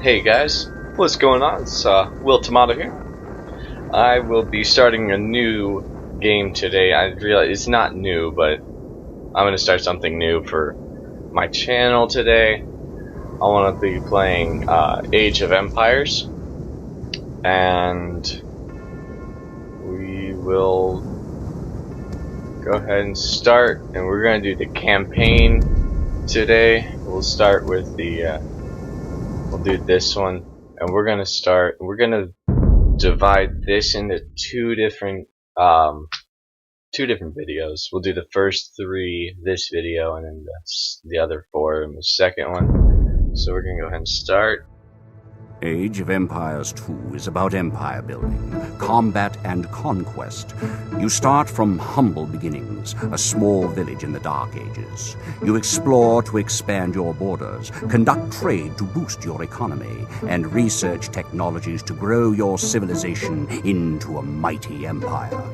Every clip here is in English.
Hey guys, what's going on? It's Will Tomato here. I will be starting a new game today. I realize it's not new, but I'm going to start something new for my channel today. I want to be playing Age of Empires, and we will go ahead and start, and we're going to do the campaign today. We'll start with the we'll do this one, and we're gonna divide this into two different videos. We'll do the first 3 this video, and then the other 4 in the second one. So we're gonna go ahead and start. Age of Empires 2 is about empire building, combat and conquest. You start from humble beginnings, a small village in the Dark Ages. You explore to expand your borders, conduct trade to boost your economy, and research technologies to grow your civilization into a mighty empire.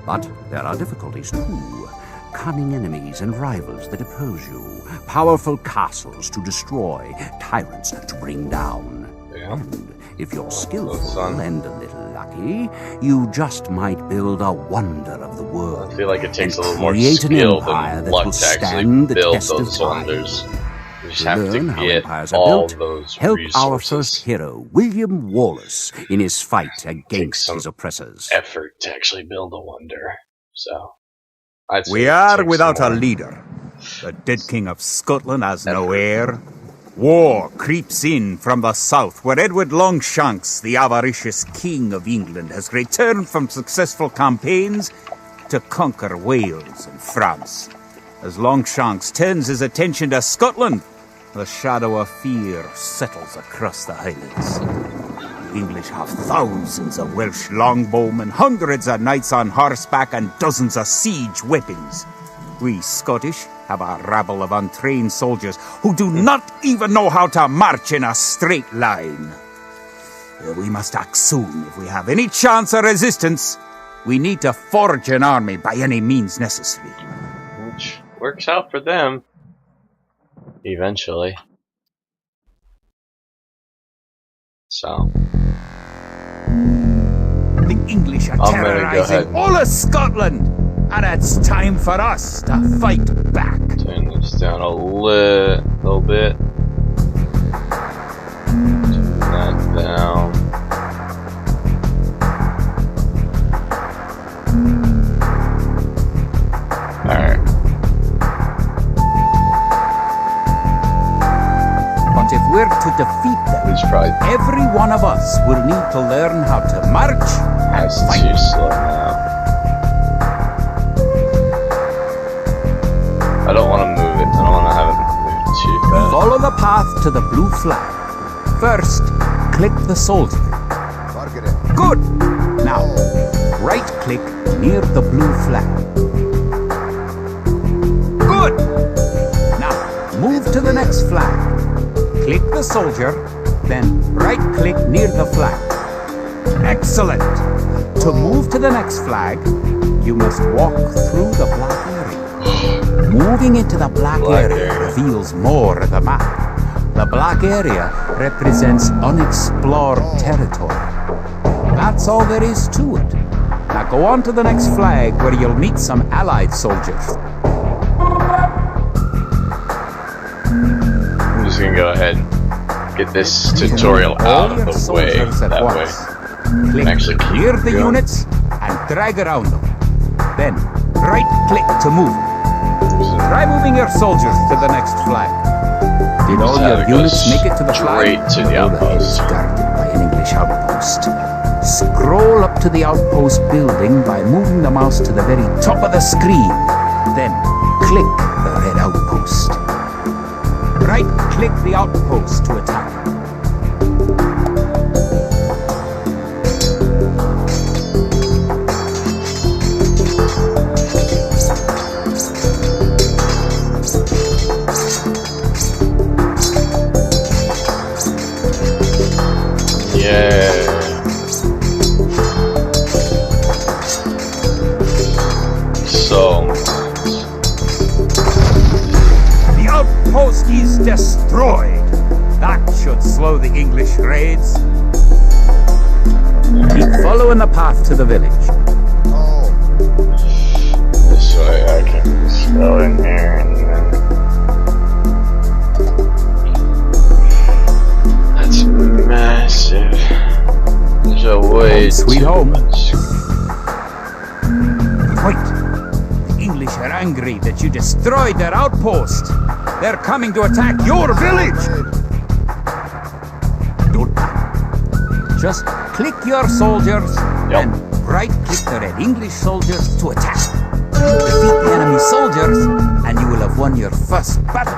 But there are difficulties too. Cunning enemies and rivals that oppose you, powerful castles to destroy, tyrants to bring down. And if you're skillful and a little lucky, you just might build a wonder of the world. I feel like it takes a little more skill than luck to actually build those wonders. You just have to get all those help resources. Our first hero, William Wallace, in his fight against his oppressors. Effort to actually build a wonder. So we are without a leader. The dead king of Scotland has no heir. War creeps in from the south, where Edward Longshanks, the avaricious king of England, has returned from successful campaigns to conquer Wales and France. As Longshanks turns his attention to Scotland, the shadow of fear settles across the Highlands. The English have thousands of Welsh longbowmen, hundreds of knights on horseback, and dozens of siege weapons. We Scottish have a rabble of untrained soldiers who do not even know how to march in a straight line. We must act soon if we have any chance of resistance. We need to forge an army by any means necessary. Which works out for them. Eventually. So. The English are terrorizing all of Scotland. And it's time for us to fight back. Turn this down a little bit. Turn that down. Alright. But if we're to defeat them, every one of us will need to learn how to march and fight. Too slow now. I don't want to move it. I don't want to have it move too fast. Follow the path to the blue flag. First, click the soldier. Good! Now, right-click near the blue flag. Good! Now, move to the next flag. Click the soldier, then right-click near the flag. Excellent! To move to the next flag, you must walk through the black area. Moving into the black area reveals more of the map. The black area represents unexplored territory. That's all there is to it. Now go on to the next flag where you'll meet some allied soldiers. I'm just gonna go ahead and get this tutorial out of the way. That way. Click actually clear the units and drag around them. Then right-click to move. Try moving your soldiers to the next flag. Did all your units make it to the flag? Straight to the outpost. Guarded by an English outpost. Scroll up to the outpost building by moving the mouse to the very top of the screen. Then click the red outpost. Right-click the outpost to attack. The outpost is destroyed. That should slow the English raids. Keep following the path to the village. This way I can just go in here and then... That's massive. There's a way Sweet too home. much. Wait. The English are angry that you destroyed their outpost. They're coming to attack your village. Don't panic. Just click your soldiers and right-click the red English soldiers to attack. Defeat the enemy soldiers, and you will have won your first battle.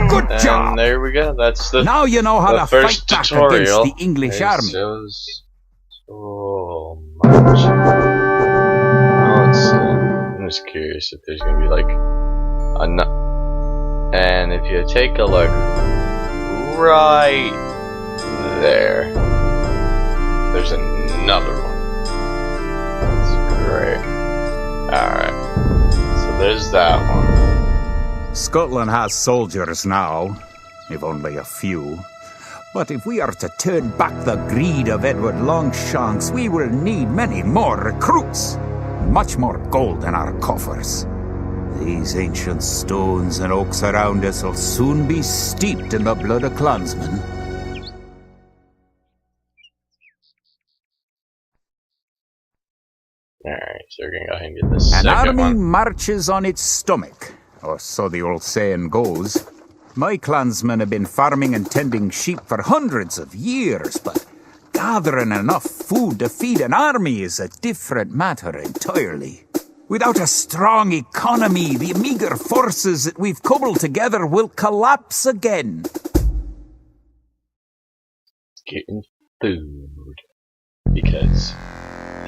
Good job! And there we go. That's the now you know how to fight first back tutorial. against the English army. Shows so much. Oh, let's see. I'm just curious if there's gonna be like and if you take a look right there, there's another one. That's great. Alright. So there's that one. Scotland has soldiers now, if only a few. But if we are to turn back the greed of Edward Longshanks, we will need many more recruits. Much more gold in our coffers. These ancient stones and oaks around us will soon be steeped in the blood of clansmen. Alright, so we're gonna go ahead and get this An second army one. marches on its stomach, or so the old saying goes. My clansmen have been farming and tending sheep for hundreds of years, but gathering enough food to feed an army is a different matter entirely. Without a strong economy, the meager forces that we've cobbled together will collapse again. Getting food. Because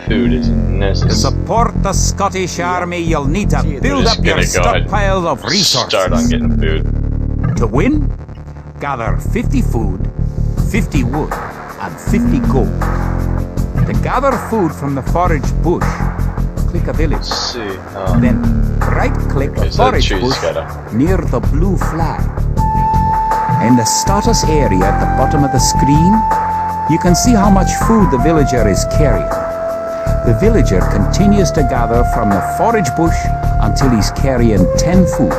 food is necessary. To support the Scottish army, you'll need to build up your stockpile of resources. Start on getting food. To win, gather 50 food, 50 wood, and 50 gold. To gather food from the forage bush, click a village. Let's see. Then right-click the forage bush near the blue flag. In the status area at the bottom of the screen, you can see how much food the villager is carrying. The villager continues to gather from the forage bush until he's carrying 10 food.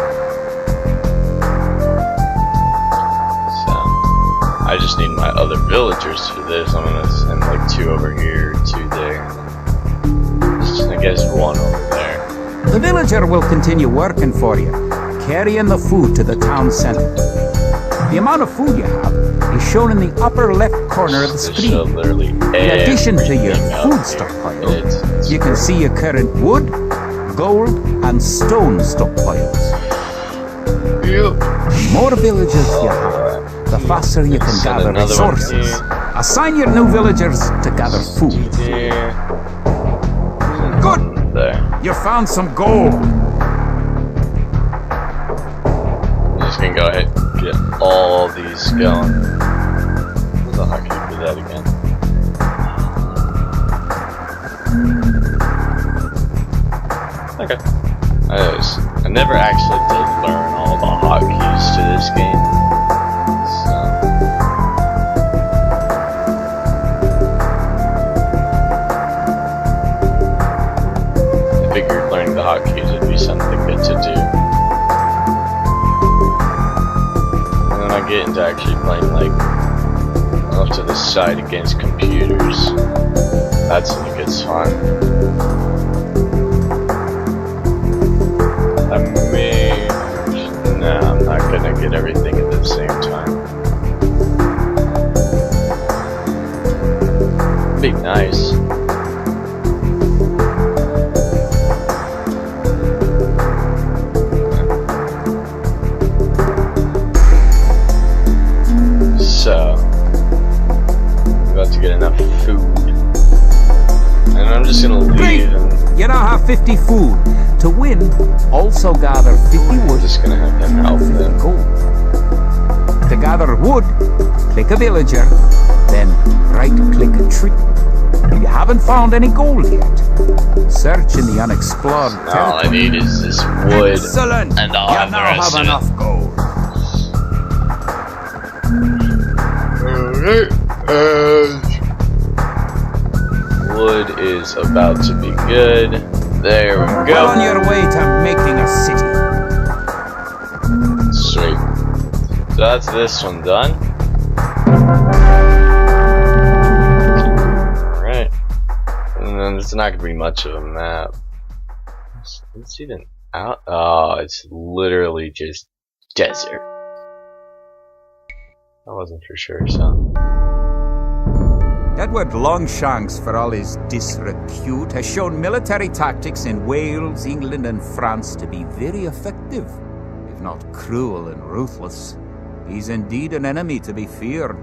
I just need my other villagers for this. I'm gonna send like 2 over here, 2 there. I guess 1 over there. The villager will continue working for you, carrying the food to the town center. The amount of food you have is shown in the upper left corner of the screen. In addition to your food stockpile, you can see your current wood, gold, and stone stockpiles. The more villages you have, the faster you can gather resources. Assign your new villagers to gather food. Good! You found some gold! I'm just gonna go ahead and get all these going. What the heck can I do that again? Okay. I never actually did learn all the hotkeys to this game. I figured learning the hotkeys would be something good to do. And then I get into actually playing like off to the side against computers. That's when it gets fun. I'm not gonna get everything at the same time. Be nice. So, I'm about to get enough food. And I'm just gonna leave and... You now have 50 food. To win, also gather 50 wood. Just gonna have him help then. Gold. To gather wood, click a villager, then right-click a tree. You haven't found any gold yet. Search in the unexplored territory. All I need is this wood. Excellent! And I'll have the rest of enough gold. Wood is about to be good. There we go. Well on your way to making a city. Sweet. So that's this one done. Alright. And then there's not going to be much of a map. Let's even out. Oh, it's literally just desert. I wasn't for sure, so. Edward Longshanks, for all his disrepute, has shown military tactics in Wales, England, and France to be very effective, if not cruel and ruthless. He's indeed an enemy to be feared.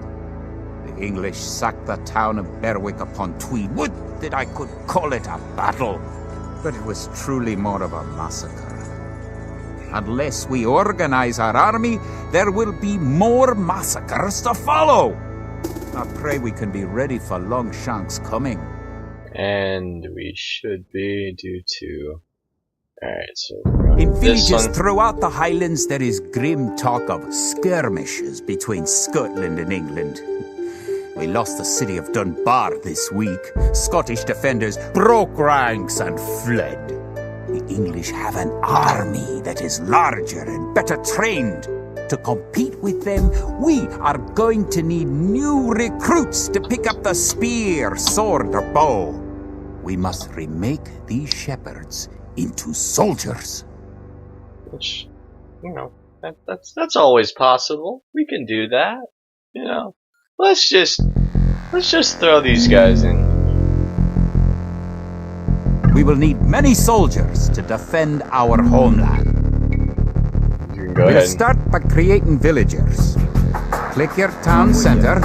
The English sacked the town of Berwick upon Tweed. Would that I could call it a battle, but it was truly more of a massacre. Unless we organize our army, there will be more massacres to follow. I pray we can be ready for Longshanks' coming. And we should be due to... Alright, so... In villages throughout the Highlands, there is grim talk of skirmishes between Scotland and England. We lost the city of Dunbar this week. Scottish defenders broke ranks and fled. The English have an army that is larger and better trained. To compete with them, we are going to need new recruits to pick up the spear, sword, or bow. We must remake these shepherds into soldiers. Which, you know, that's always possible. We can do that. You know, let's just throw these guys in. We will need many soldiers to defend our homeland. Go we'll ahead. Start by creating villagers. Click your town center,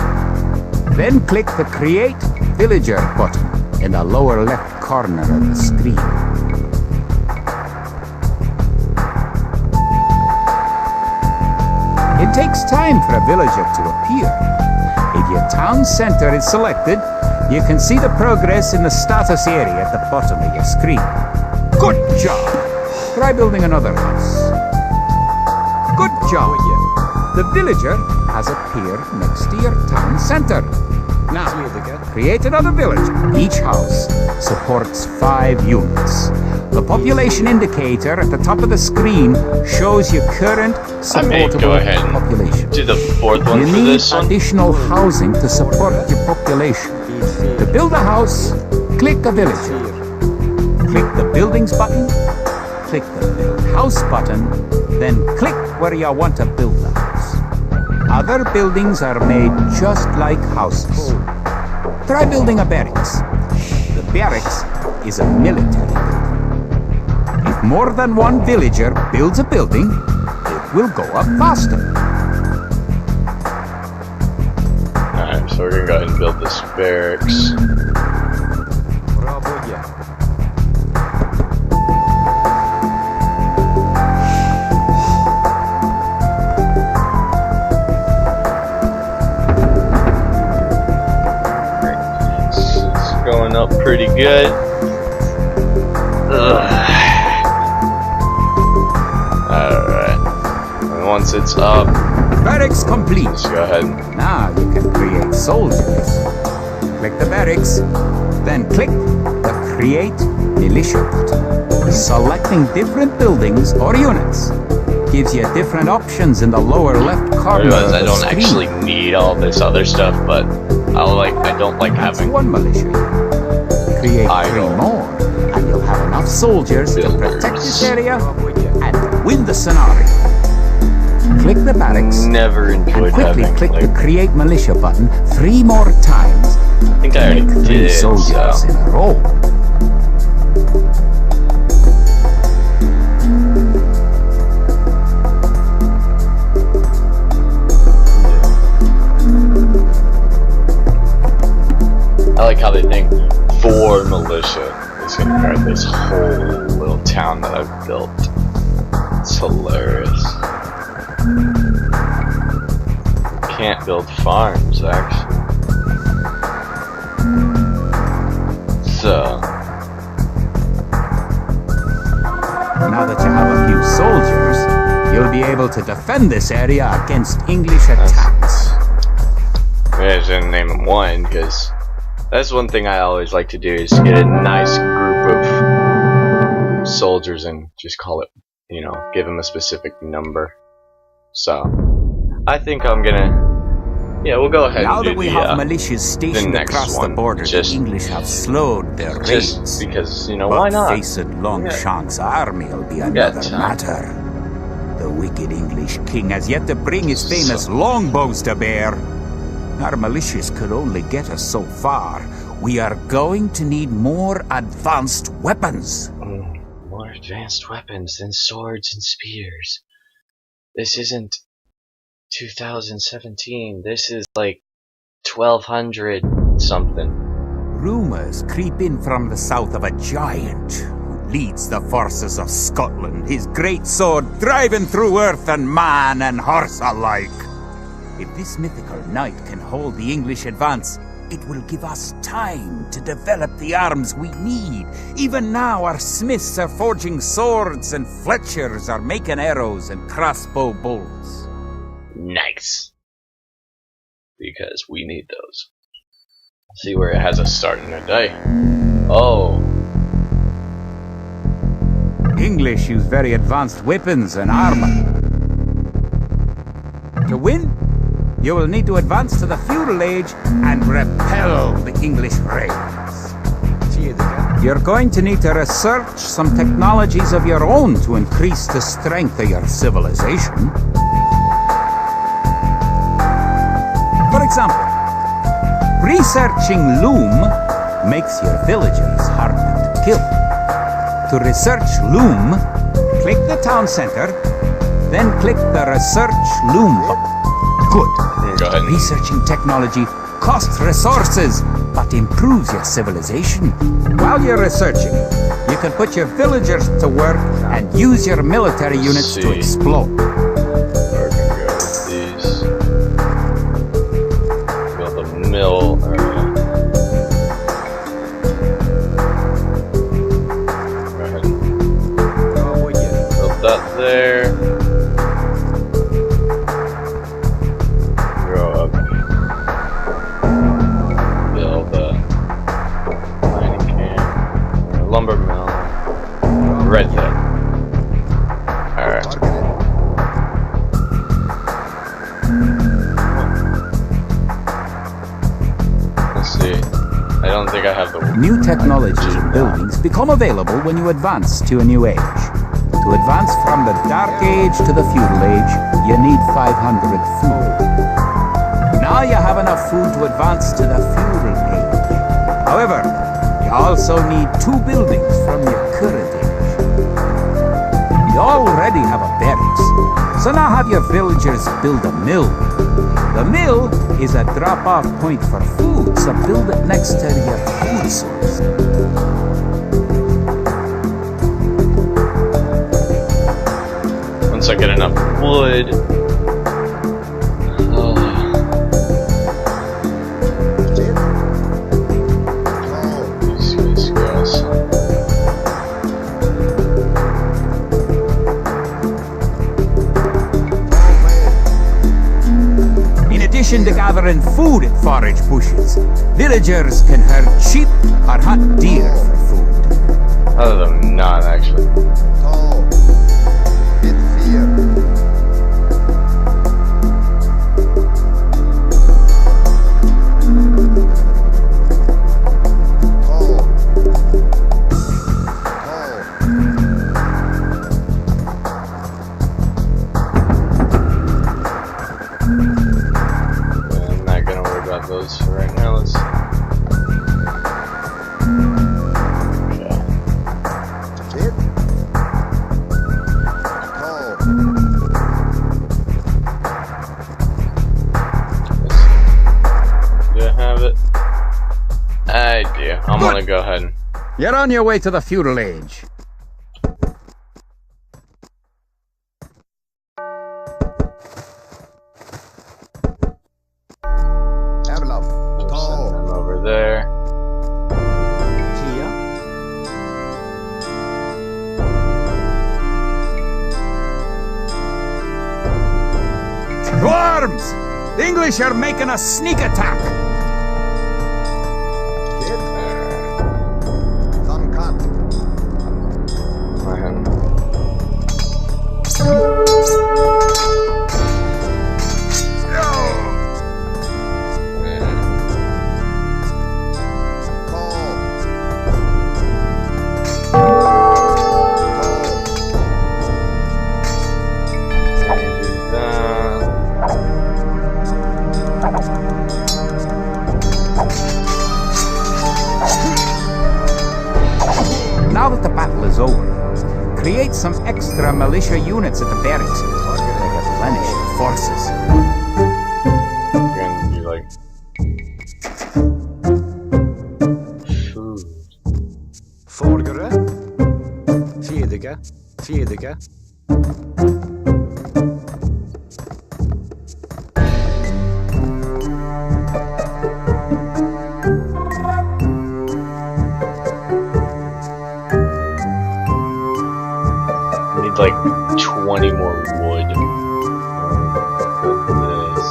then click the Create Villager button in the lower left corner of the screen. It takes time for a villager to appear. If your town center is selected, you can see the progress in the status area at the bottom of your screen. Good job! Try building another house. Good job! The villager has appeared next to your town center. Now, create another village. Each house supports 5 units. The population indicator at the top of the screen shows your current supportable population. Do the fourth one you for this one. You need additional housing to support your population. To build a house, click a villager. Click the Buildings button, click the Build House button, then click where you want to build the house. Other buildings are made just like houses. Try building a barracks. The barracks is a military building. If more than one villager builds a building, it will go up faster. Alright, so we're gonna go ahead and build this barracks. Going up pretty good. Alright. And once it's up, barracks complete. let's go ahead. Now you can create soldiers. Click the barracks, then click the Create Militia button. Selecting different buildings or units gives you different options in the lower left I corner. realize I don't actually need all this other stuff, but I don't like That's having one militia. Create 3 more, and you'll have enough soldiers to protect this area and win the scenario. Click the barracks never and enjoyed quickly having click like, the Create Militia button 3 more times. I think I already Make 3 did, soldiers so. in a row. I like how they think 4 militia is gonna guard this whole little town that I've built. It's hilarious. Can't build farms, actually. Now that you have a few soldiers, you'll be able to defend this area against English attacks. I just didn't name him one, because that's one thing I always like to do, is get a nice group of soldiers and just call it, you know, give them a specific number. So, I think I'm gonna... Yeah, we'll go ahead now and do that we have militias stationed across the border, the English have slowed their raids. Just because, you know, but why not? Face it, Longshank's army will be another matter. The wicked English king has yet to bring his famous longbows to bear. Our militias could only get us so far. We are going to need more advanced weapons. More advanced weapons than swords and spears. This isn't 2017. This is like 1200 something. Rumors creep in from the south of a giant who leads the forces of Scotland, his great sword driving through earth and man and horse alike. If this mythical knight can hold the English advance, it will give us time to develop the arms we need. Even now, our smiths are forging swords and fletchers are making arrows and crossbow bolts. Nice. Because we need those. Let's see where it has us starting today. Oh. English use very advanced weapons and armor. To win, you will need to advance to the Feudal Age and repel the English raids. You're going to need to research some technologies of your own to increase the strength of your civilization. For example, researching loom makes your villagers harder to kill. To research loom, click the town center, then click the research loom button. Good. Go ahead. Researching technology costs resources, but improves your civilization. While you're researching, you can put your villagers to work and use your military units to explode. Where we go with these? Build a mill area. Go ahead and build that there. Lumber mill right there. Alright. Let's see. I don't think I have the... New technologies and buildings become available when you advance to a new age. To advance from the Dark Age to the Feudal Age, you need 500 food. Now you have enough food to advance to the Feudal Age. However, you also need 2 buildings from your current age. You already have a barracks, so now have your villagers build a mill. The mill is a drop-off point for food, so build it next to your food source. Once I get enough wood... To gathering food at forage bushes, villagers can herd sheep or hunt deer for food. Other than not, actually. Those for right now. Let's do I have it? I do. I'm gonna go ahead and... You're on your way to the Feudal Age. Send them over there. To arms! The English are making a sneak attack! Now that the battle is over, create some extra militia units at the barracks. They replenish your forces. You're gonna do like food. Vordere. Vierdige. Vierdige. Need like 20 more wood. This.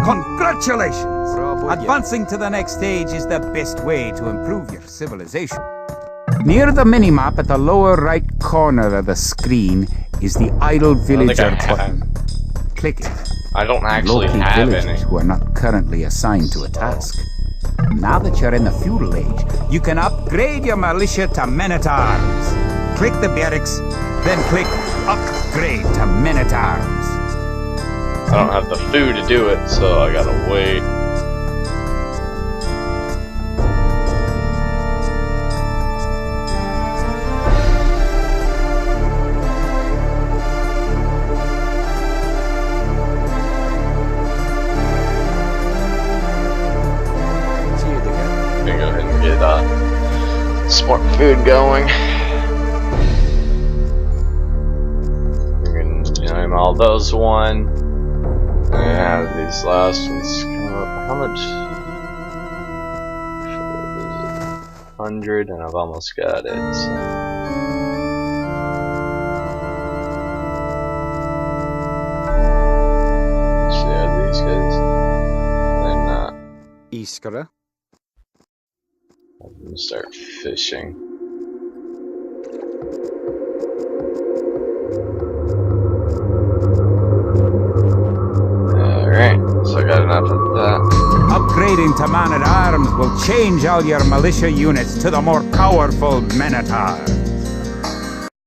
Congratulations! Bravo, Advancing to the next stage is the best way to improve your civilization. Near the minimap at the lower right corner of the screen is the idle villager button. Click it. I don't actually Locate have villagers any. who are not currently assigned to a task. Now that you're in the Feudal Age, You can upgrade your militia to men-at-arms. Click the barracks, then click Upgrade to men-at-arms. I don't have the food to do it, so I gotta wait. Vierdige. Gonna go ahead and get some more food going. I'm all those one. I have these last ones come up. How much? 100, and I've almost got it. So. So yeah, these guys. And Iskere. I'm gonna start fishing. Alright, so I got enough of that. Upgrading to man-at-arms will change all your militia units to the more powerful men-at-arms.